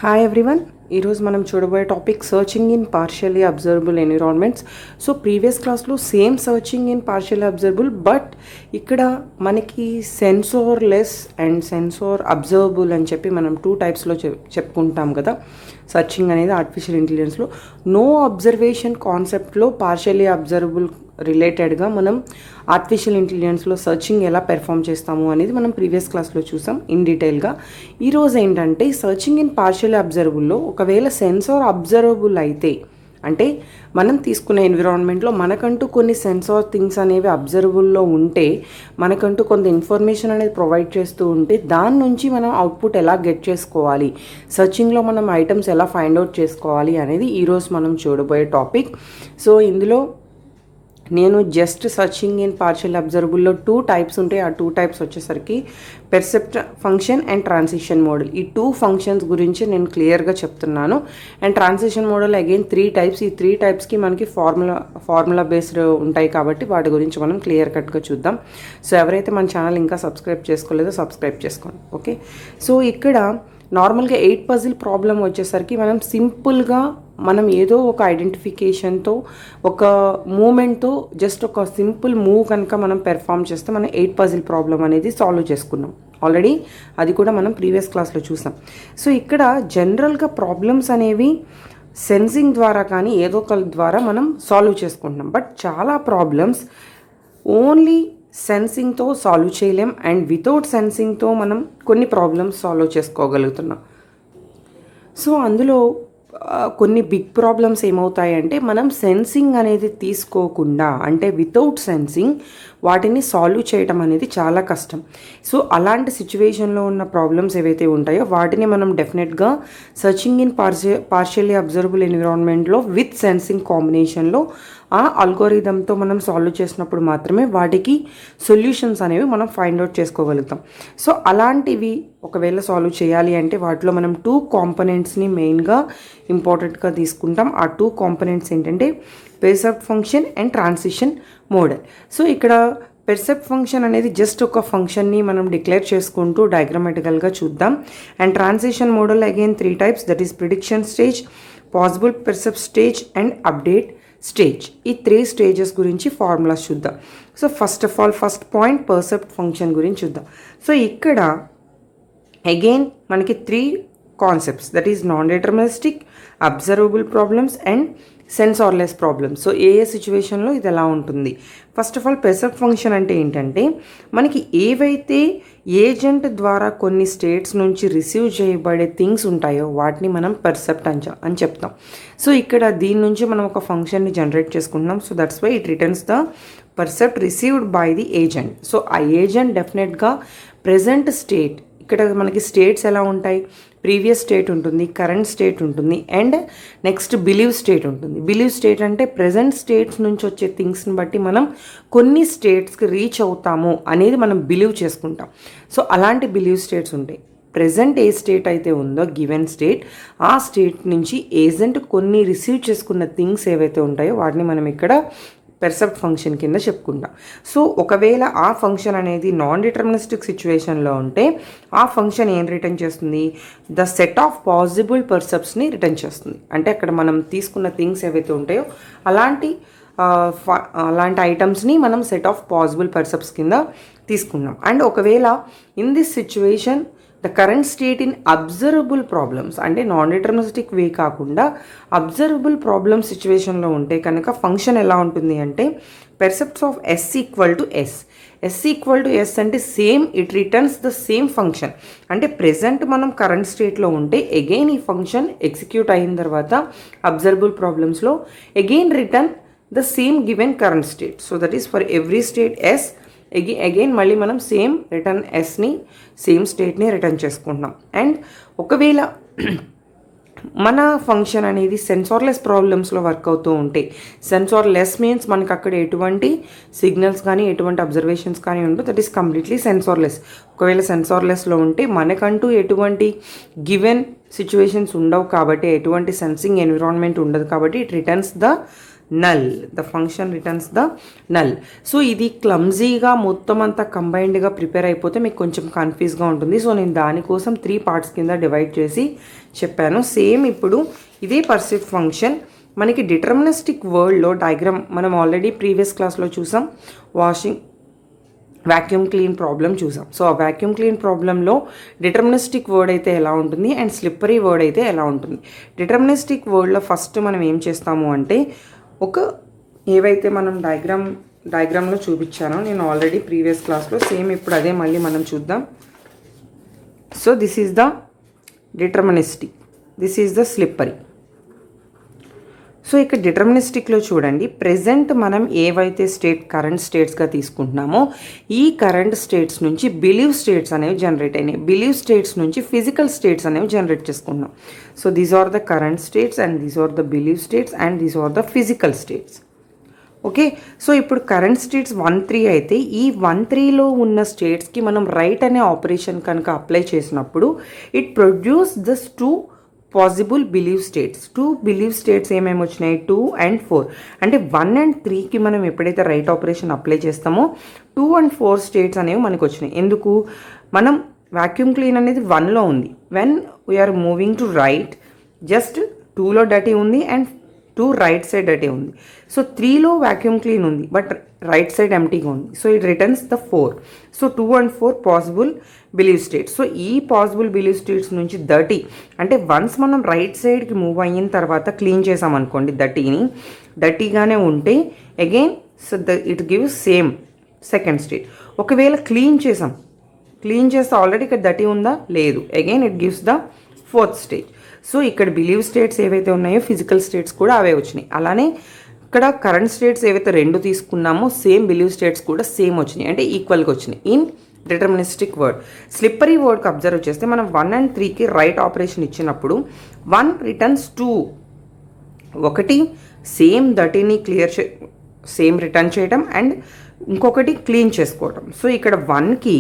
Hi everyone. ఈరోజు మనం చూడబోయే topic searching in partially observable environments. So previous క్లాస్లో same searching in partially observable, but ఇక్కడ మనకి సెన్సోర్లెస్ అండ్ సెన్సోర్ అబ్జర్వబుల్ అని చెప్పి మనం టూ టైప్స్లో చెప్పుకుంటాం కదా. సర్చింగ్ అనేది ఆర్టిఫిషియల్ ఇంటెలిజెన్స్లో నో అబ్జర్వేషన్ కాన్సెప్ట్లో పార్షియల్లీ అబ్జర్వబుల్ రిలేటెడ్గా మనం ఆర్టిఫిషియల్ ఇంటెలిజెన్స్లో సర్చింగ్ ఎలా పెర్ఫామ్ చేస్తాము అనేది మనం ప్రీవియస్ క్లాస్లో చూసాం ఇన్ డీటెయిల్గా. ఈరోజు ఏంటంటే సర్చింగ్ ఇన్ పార్షియల్లీ అబ్జర్వబుల్లో ఒకవేళ సెన్సార్ అబ్జర్వబుల్ అయితే, అంటే మనం తీసుకునే ఎన్విరాన్మెంట్లో మనకంటూ కొన్ని సెన్సార్ థింగ్స్ అనేవి అబ్జర్వబుల్లో ఉంటే, మనకంటూ కొంత ఇన్ఫర్మేషన్ అనేది ప్రొవైడ్ చేస్తూ ఉంటే, దాని నుంచి మనం అవుట్పుట్ ఎలా గెట్ చేసుకోవాలి, సర్చింగ్లో మనం ఐటమ్స్ ఎలా ఫైండ్ అవుట్ చేసుకోవాలి అనేది ఈరోజు మనం చూడబోయే టాపిక్. సో ఇందులో నేను జస్ట్ సర్చింగ్ ఇన్ పార్షియల్ అబ్జర్వబుల్లో టూ టైప్స్ ఉంటాయి. ఆ టూ టైప్స్ వచ్చేసరికి percept function and transition model. ఈ టూ ఫంక్షన్స్ గురించి నేను క్లియర్గా చెప్తున్నాను. And transition model again three types. ఈ త్రీ టైప్స్కి మనకి ఫార్ములా బేస్డ్ ఉంటాయి కాబట్టి వాటి గురించి మనం క్లియర్ కట్గా చూద్దాం. సో ఎవరైతే మన ఛానల్ ఇంకా సబ్స్క్రైబ్ చేసుకోలేదో సబ్స్క్రైబ్ చేసుకోండి. ఓకే, సో ఇక్కడ నార్మల్గా 8 పజిల్ ప్రాబ్లం వచ్చేసరికి మనం సింపుల్గా మనం ఏదో ఒక ఐడెంటిఫికేషన్తో ఒక మూమెంట్తో జస్ట్ ఒక సింపుల్ మూవ్ కనుక మనం పెర్ఫామ్ చేస్తే మనం 8 పజిల్ ప్రాబ్లం అనేది సాల్వ్ చేసుకున్నాం ఆల్రెడీ. అది కూడా మనం ప్రీవియస్ క్లాస్లో చూసాం. సో ఇక్కడ జనరల్గా ప్రాబ్లమ్స్ అనేవి సెన్సింగ్ ద్వారా కానీ ఏదో ఒక ద్వారా మనం సాల్వ్ చేసుకుంటున్నాం. బట్ చాలా ప్రాబ్లమ్స్ ఓన్లీ సెన్సింగ్తో సాల్వ్ చేయలేం, అండ్ వితౌట్ సెన్సింగ్తో మనం కొన్ని ప్రాబ్లమ్స్ సాల్వ్ చేసుకోగలుగుతున్నాం. సో అందులో కొన్ని బిగ్ ప్రాబ్లమ్స్ ఏమవుతాయంటే, మనం సెన్సింగ్ అనేది తీసుకోకుండా, అంటే వితౌట్ సెన్సింగ్ వాటిని సాల్వ్ చేయటం అనేది చాలా కష్టం. సో అలాంటి సిచ్యువేషన్లో ఉన్న ప్రాబ్లమ్స్ ఏవైతే ఉంటాయో వాటిని మనం డెఫినెట్గా సర్చింగ్ ఇన్ పార్షియల్లీ అబ్జర్వబుల్ ఎన్విరాన్మెంట్లో విత్ సెన్సింగ్ కాంబినేషన్లో ఆ అల్గోరిథంతో మనం సాల్వ్ చేసినప్పుడు మాత్రమే వాటికి సొల్యూషన్స్ అనేవి మనం ఫైండ్ అవుట్ చేసుకోగలుగుతాం. సో అలాంటివి ఒకవేళ సాల్వ్ చేయాలి అంటే వాటిలో మనం 2 కాంపోనెంట్స్ని మెయిన్గా ఇంపార్టెంట్గా తీసుకుంటాం. ఆ 2 కాంపోనెంట్స్ ఏంటంటే percept function and transition model. So ఇక్కడ పెర్సెప్ట్ ఫంక్షన్ అనేది జస్ట్ ఒక ఫంక్షన్ని మనం డిక్లేర్ చేసుకుంటూ డయాగ్రామాటికల్గా చూద్దాం. And transition model again 3 types, that is prediction stage, possible percept stage and update stage. ఈ 3 స్టేజెస్ గురించి ఫార్ములాస్ చూద్దాం. So first of all first point percept function గురించి చూద్దాం. సో ఇక్కడ అగైన్ మనకి 3 concepts, that is non deterministic, observable problems and sensorless problems. So ఏ సిచ్యువేషన్లో ఇది ఎలా ఉంటుంది? First of all percept function అంటే ఏంటంటే, మనకి ఏవైతే ఏజెంట్ ద్వారా కొన్ని స్టేట్స్ నుంచి రిసీవ్ చేయబడే థింగ్స్ ఉంటాయో వాటిని మనం పెర్సెప్ట్ అని చెప్తాం. సో ఇక్కడ దీని నుంచి మనం ఒక ఫంక్షన్ని జనరేట్ చేసుకుంటున్నాం. So that's why it returns the percept received by the agent. So ఆ ఏజెంట్ డెఫినెట్గా ప్రెజెంట్ స్టేట్, ఇక్కడ మనకి స్టేట్స్ ఎలా ఉంటాయి, ప్రీవియస్ స్టేట్ ఉంటుంది, కరెంట్ స్టేట్ ఉంటుంది, అండ్ నెక్స్ట్ బిలీవ్ స్టేట్ ఉంటుంది. బిలీవ్ స్టేట్ అంటే ప్రెజెంట్ స్టేట్స్ నుంచి వచ్చే థింగ్స్ని బట్టి మనం కొన్ని స్టేట్స్కి రీచ్ అవుతాము అనేది మనం బిలీవ్ చేసుకుంటాం. సో అలాంటి బిలీవ్ స్టేట్స్ ఉంటాయి. ప్రెజెంట్ ఏ స్టేట్ అయితే ఉందో గివెన్ స్టేట్, ఆ స్టేట్ నుంచి ఏజెంట్ కొన్ని రిసీవ్ చేసుకున్న థింగ్స్ ఏవైతే ఉంటాయో వాటిని మనం ఇక్కడ పెర్సెప్ట్ ఫంక్షన్ కింద చెప్పుకుంటాం. సో ఒకవేళ ఆ ఫంక్షన్ అనేది నాన్ డిటర్మినిస్టిక్ సిచ్యువేషన్లో ఉంటే ఆ ఫంక్షన్ ఏం రిటర్న్ చేస్తుంది? ద సెట్ ఆఫ్ పాసిబుల్ పెర్సెప్ట్స్ని రిటర్న్ చేస్తుంది. అంటే అక్కడ మనం తీసుకున్న థింగ్స్ ఏవైతే ఉంటాయో అలాంటి ఐటమ్స్ని మనం సెట్ ఆఫ్ పాసిబుల్ పెర్సెప్ట్స్ కింద తీసుకున్నాం. అండ్ ఒకవేళ in this situation the current state in observable problems, అంటే నాన్ డిటర్మినిస్టిక్ వే కాకుండా అబ్జర్వబుల్ ప్రాబ్లమ్ సిచ్యువేషన్లో ఉంటే కనుక ఫంక్షన్ ఎలా ఉంటుంది అంటే percepts of S equal to S. S equal to S అంటే same, it returns the same function. అంటే ప్రెజెంట్ మనం కరెంట్ స్టేట్లో ఉంటే అగైన్ ఈ ఫంక్షన్ ఎగ్జిక్యూట్ అయిన తర్వాత అబ్జర్వబుల్ ప్రాబ్లమ్స్లో again return the same given current state. So that is for every state S, again మళ్ళీ మనం సేమ్ రిటర్న్ ఎస్ని, సేమ్ స్టేట్ని రిటర్న్ చేసుకుంటున్నాం. అండ్ ఒకవేళ మన ఫంక్షన్ అనేది సెన్సార్లెస్ ప్రాబ్లమ్స్లో వర్క్ అవుతూ ఉంటే, సెన్సార్లెస్ మీన్స్ మనకు అక్కడ ఎటువంటి సిగ్నల్స్ కానీ ఎటువంటి అబ్జర్వేషన్స్ కానీ ఉండవు, దట్ ఈస్ కంప్లీట్లీ సెన్సార్లెస్. ఒకవేళ సెన్సార్లెస్లో ఉంటే మనకంటూ ఎటువంటి గివెన్ సిచ్యువేషన్స్ ఉండవు కాబట్టి, ఎటువంటి సెన్సింగ్ ఎన్విరాన్మెంట్ ఉండదు కాబట్టి it returns the null, the function returns the null. So ఇది క్లమ్జీగా మొత్తం అంతా కంబైన్డ్గా ప్రిపేర్ అయిపోతే మీకు కొంచెం కన్ఫ్యూజ్గా ఉంటుంది. సో నేను దానికోసం 3 పార్ట్స్ కింద డివైడ్ చేసి చెప్పాను సేమ్ ఇప్పుడు ఇదే పర్సిస్ట్ ఫంక్షన్ మనకి డిటర్మినిస్టిక్ వర్డ్లో డయాగ్రామ్ మనం ఆల్రెడీ ప్రీవియస్ క్లాస్లో చూసాం. వాక్యూమ్ క్లీన్ ప్రాబ్లం చూసాం. సో ఆ వాక్యూమ్ క్లీన్ ప్రాబ్లంలో డిటర్మినిస్టిక్ వర్డ్ అయితే ఎలా ఉంటుంది అండ్ స్లిప్పరీ వర్డ్ అయితే ఎలా ఉంటుంది. డిటర్మినిస్టిక్ వర్డ్లో ఫస్ట్ మనం ఏం చేస్తాము అంటే ఏవైతే మనం డయాగ్రామ్లో చూపించానో నేను ఆల్రెడీ ప్రీవియస్ క్లాస్లో సేమ్ ఇప్పుడు అదే మళ్ళీ మనం చూద్దాం. So this is the deterministic, this is the slippery. So ఇక్కడ డిటర్మినిస్టిక్లో చూడండి, ప్రెజెంట్ మనం ఏవైతే కరెంట్ స్టేట్స్గా తీసుకుంటున్నామో ఈ కరెంట్ స్టేట్స్ నుంచి బిలీవ్ స్టేట్స్ అనేవి జనరేట్ అయినాయి. బిలీవ్ స్టేట్స్ నుంచి ఫిజికల్ స్టేట్స్ అనేవి జనరేట్ చేసుకుంటున్నాం. So these are the current states and these are the believe states and these are the physical states. Okay, so ఇప్పుడు కరెంట్ స్టేట్స్ 1-3 అయితే ఈ 1-3లో ఉన్న స్టేట్స్కి మనం రైట్ అనే ఆపరేషన్ కనుక అప్లై చేసినప్పుడు it produce this 2 possible believe states. 2 believe states ఏమేమి వచ్చినాయి, 2 and 4. అంటే 1 and 3కి మనం ఎప్పుడైతే రైట్ ఆపరేషన్ అప్లై చేస్తామో 2 and 4 స్టేట్స్ అనేవి మనకు వచ్చినాయి. ఎందుకు, మనం వాక్యూమ్ క్లీన్ అనేది 1లో ఉంది. When we are moving to right just 2లో డర్టీ ఉంది అండ్ 2 రైట్ సైడ్ డర్టీ ఉంది. సో 3లో వాక్యూమ్ క్లీన్ ఉంది బట్ రైట్ సైడ్ ఎంటీగా ఉంది. So it returns the 4. So 2 and 4 possible believe states. So ఈ పాసిబుల్ బిలీవ్ స్టేట్స్ నుంచి డర్టీ అంటే వన్స్ మనం రైట్ సైడ్కి మూవ్ అయిన తర్వాత క్లీన్ చేసామనుకోండి, డర్టీగానే ఉంటే again so it gives same second state. ఒకవేళ క్లీన్ చేస్తే ఆల్రెడీ ఇక్కడ డర్టీ ఉందా, లేదు, again it gives the 4th stage. So ఇక్కడ బిలీవ్ స్టేట్స్ ఏవైతే ఉన్నాయో ఫిజికల్ స్టేట్స్ కూడా అవే వచ్చినాయి. అలానే ఇక్కడ కరెంట్ స్టేట్స్ ఏవైతే 2 తీసుకున్నామో సేమ్ బిలీవ్ స్టేట్స్ కూడా సేమ్ వచ్చినాయి, అంటే ఈక్వల్గా వచ్చినాయి ఇన్ డిటర్మినిస్టిక్ వర్డ్. స్లిప్పరీ వర్డ్కి అబ్జర్వ్ చేస్తే మనం 1 and 3కి రైట్ ఆపరేషన్ ఇచ్చినప్పుడు 1 రిటర్న్స్ 2. ఒకటి సేమ్ దటిని సేమ్ రిటర్న్ చేయడం అండ్ ఇంకొకటి క్లీన్ చేసుకోవడం. సో ఇక్కడ 1కి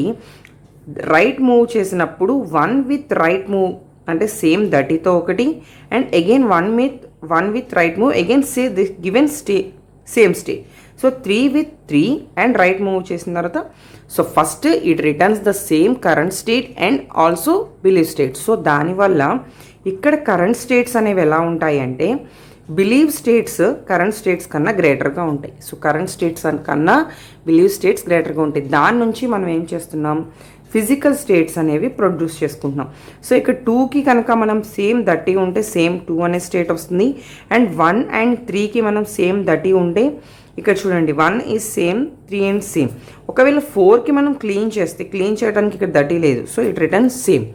రైట్ మూవ్ చేసినప్పుడు 1 విత్ రైట్ మూవ్ అంటే సేమ్ దటితో ఒకటి and again 1 with right move again given same state. So 3 with 3 and right move చేసిన తర్వాత so first it returns the same current state and also believe state. So దానివల్ల ఇక్కడ current states అనేవి ఎలా ఉంటాయి అంటే బిలీవ్ స్టేట్స్ కరెంట్ స్టేట్స్ కన్నా గ్రేటర్గా ఉంటాయి. సో కరెంట్ స్టేట్స్ కన్నా బిలీవ్ స్టేట్స్ గ్రేటర్గా ఉంటాయి. దాని నుంచి మనం ఏం చేస్తున్నాం, ఫిజికల్ స్టేట్స్ అనేవి ప్రొడ్యూస్ చేసుకుంటున్నాం. సో ఇక్కడ 2కి కనుక మనం సేమ్ దట్టి ఉంటే సేమ్ 2 అనే స్టేట్ వస్తుంది అండ్ 1 and 3కి మనం సేమ్ దట్టి ఉంటే ఇక్కడ చూడండి 1 ఈజ్ సేమ్ 3 and సేమ్. ఒకవేళ 4కి మనం క్లీన్ చేయడానికి ఇక్కడ దట్టి లేదు. So it returns same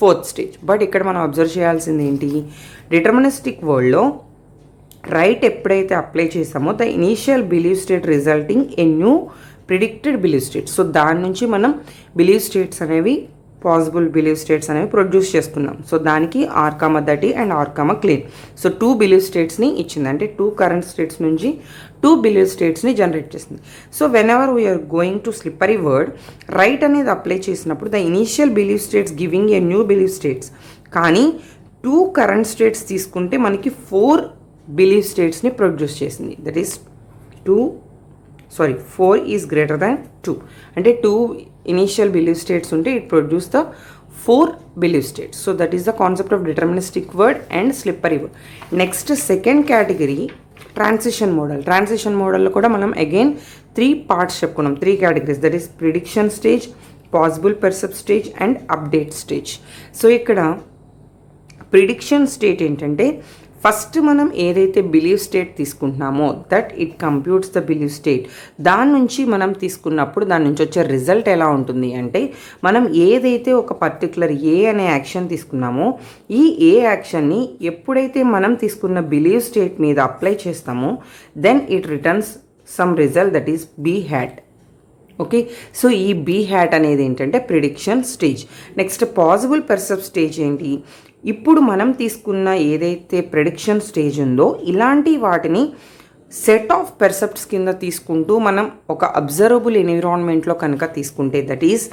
4th stage. But ఇక్కడ మనం అబ్జర్వ్ చేయాల్సింది ఏంటి, డిటర్మినిస్టిక్ వరల్డ్లో రైట్ ఎప్పుడైతే అప్లై చేసామో the initial believe state resulting a new predicted believe states. So దాని నుంచి మనం బిలీవ్ స్టేట్స్ అనేవి పాసిబుల్ బిలీవ్ స్టేట్స్ అనేవి ప్రొడ్యూస్ చేసుకున్నాం. సో దానికి R,30 and R,clean. So 2 believe స్టేట్స్ని ఇచ్చింది, అంటే 2 కరెంట్ స్టేట్స్ నుంచి 2 బిలీవ్ స్టేట్స్ని జనరేట్ చేసింది. So whenever we are going to slippery word right అనేది అప్లై చేసినప్పుడు the initial believe states giving a new believe states. కానీ 2 కరెంట్ స్టేట్స్ తీసుకుంటే మనకి 4 బిలీవ్ స్టేట్స్ని ప్రొడ్యూస్ చేసింది. That is 4 is greater than 2. అంటే 2 ఇనీషియల్ బిలీవ్ స్టేట్స్ ఉంటే it produce the 4 believe states. So that is the concept of deterministic word and slippery word. Next second category transition model. Transition మోడల్లో కూడా మనం again 3 parts చెప్పుకున్నాం, 3 categories. That is prediction stage, possible percept stage and update stage. So ఇక్కడ prediction state ఏంటంటే first మనం ఏదైతే believe state తీసుకుంటున్నామో that it computes the believe state. దాని నుంచి మనం తీసుకున్నప్పుడు దాని నుంచి వచ్చే రిజల్ట్ ఎలా ఉంటుంది అంటే మనం ఏదైతే ఒక పర్టికులర్ ఏ అనే యాక్షన్ తీసుకున్నామో ఈ ఏ యాక్షన్ని ఎప్పుడైతే మనం తీసుకున్న బిలీవ్ స్టేట్ మీద అప్లై చేస్తామో then it returns some result that is B hat. Okay, so ఈ బీ హ్యాట్ అనేది ఏంటంటే prediction stage. Next possible percept stage ఏంటి, ఇప్పుడు మనం తీసుకున్న ఏదైతే ప్రిడిక్షన్ స్టేజ్ ఉందో ఇలాంటి వాటిని సెట్ ఆఫ్ పెర్సెప్ట్స్ కింద తీసుకుంటూ మనం ఒక అబ్జర్వబుల్ ఎన్విరాన్మెంట్లో కనుక తీసుకుంటే that is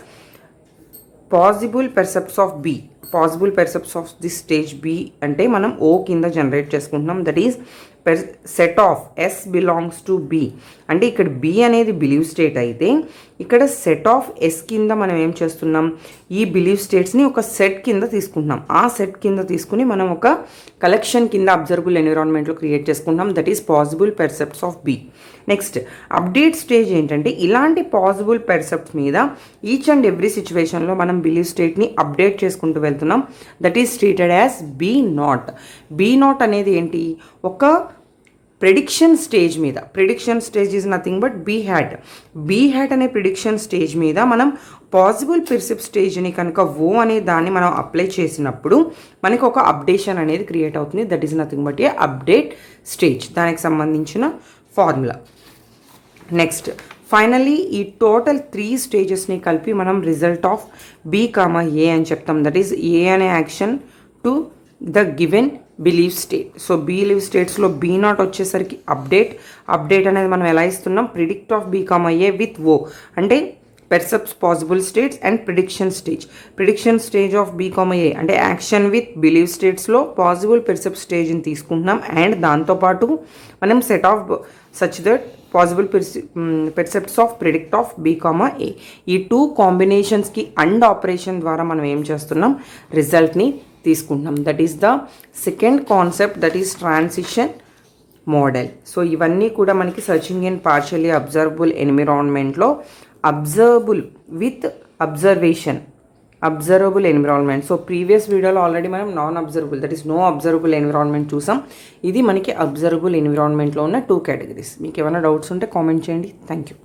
possible percepts of B. Possible percepts of this stage B అంటే మనం ఓ కింద జనరేట్ చేసుకుంటున్నాం. That is set of S belongs to B. అంటే ఇక్కడ బి అనేది బిలీవ్ స్టేట్ అయితే ఇక్కడ సెట్ ఆఫ్ ఎస్ కింద మనం ఏం చేస్తున్నాం, ఈ బిలీవ్ స్టేట్స్ని ఒక సెట్ కింద తీసుకుంటున్నాం. ఆ సెట్ కింద తీసుకుని మనం ఒక కలెక్షన్ కింద అబ్జర్వబుల్ ఎన్విరాన్మెంట్లో క్రియేట్ చేసుకుంటాం. That is possible percepts of B. Next update stage ఏంటంటే ఇలాంటి పాసిబుల్ పెర్సెప్ట్స్ మీద ఈచ్ అండ్ ఎవ్రీ సిచ్యువేషన్లో మనం బిలీవ్ స్టేట్ని అప్డేట్ చేసుకుంటూ వెళ్తున్నాం. That is treated as B not. B not అనేది ఏంటి, ఒక ప్రెడిక్షన్ స్టేజ్ మీద, prediction stage is nothing but B hat అనే ప్రిడిక్షన్ స్టేజ్ మీద మనం పాసిబుల్ పెర్సెప్ట్ స్టేజ్ని కనుక ఓ అనే దాన్ని మనం అప్లై చేసినప్పుడు మనకి ఒక అప్డేషన్ అనేది క్రియేట్ అవుతుంది. That is nothing but a update stage, దానికి సంబంధించిన ఫార్ములా. నెక్స్ట్ ఫైనల్లీ ఈ టోటల్ 3 స్టేజెస్ని కలిపి మనం result of B comma A అని చెప్తాం. దట్ ఈస్ ఏ అనే action to the given believe state. So believe స్టేట్స్లో బీ నాట్ వచ్చేసరికి అప్డేట్ అనేది మనం ఎలా ఇస్తున్నాం, predict of B comma A with O, అంటే percepts possible states and prediction stage of B comma A అంటే action with believe స్టేట్స్లో possible percept స్టేజ్ని తీసుకుంటున్నాం. అండ్ దాంతోపాటు మనం set of such that possible percepts of predict of B comma A. ఈ 2 కాంబినేషన్స్కి and operation ద్వారా మనం ఏం చేస్తున్నాం, రిజల్ట్ని తీసుకుంటున్నాం. That is the second concept, that is transition model. So ఇవన్నీ కూడా మనకి సర్చింగ్ ఇన్ పార్షియల్లీ అబ్జర్వబుల్ ఎన్విరాన్మెంట్లో observable with observable environment. So previous వీడియోలో ఆల్రెడీ మనం non observable, that is no observable environment చూసాం. ఇది మనకి అబ్జర్వబుల్ ఎన్విరాన్మెంట్లో ఉన్న 2 కేటగిరీస్. మీకు ఏమైనా డౌట్స్ ఉంటే కామెంట్ చేయండి. Thank you.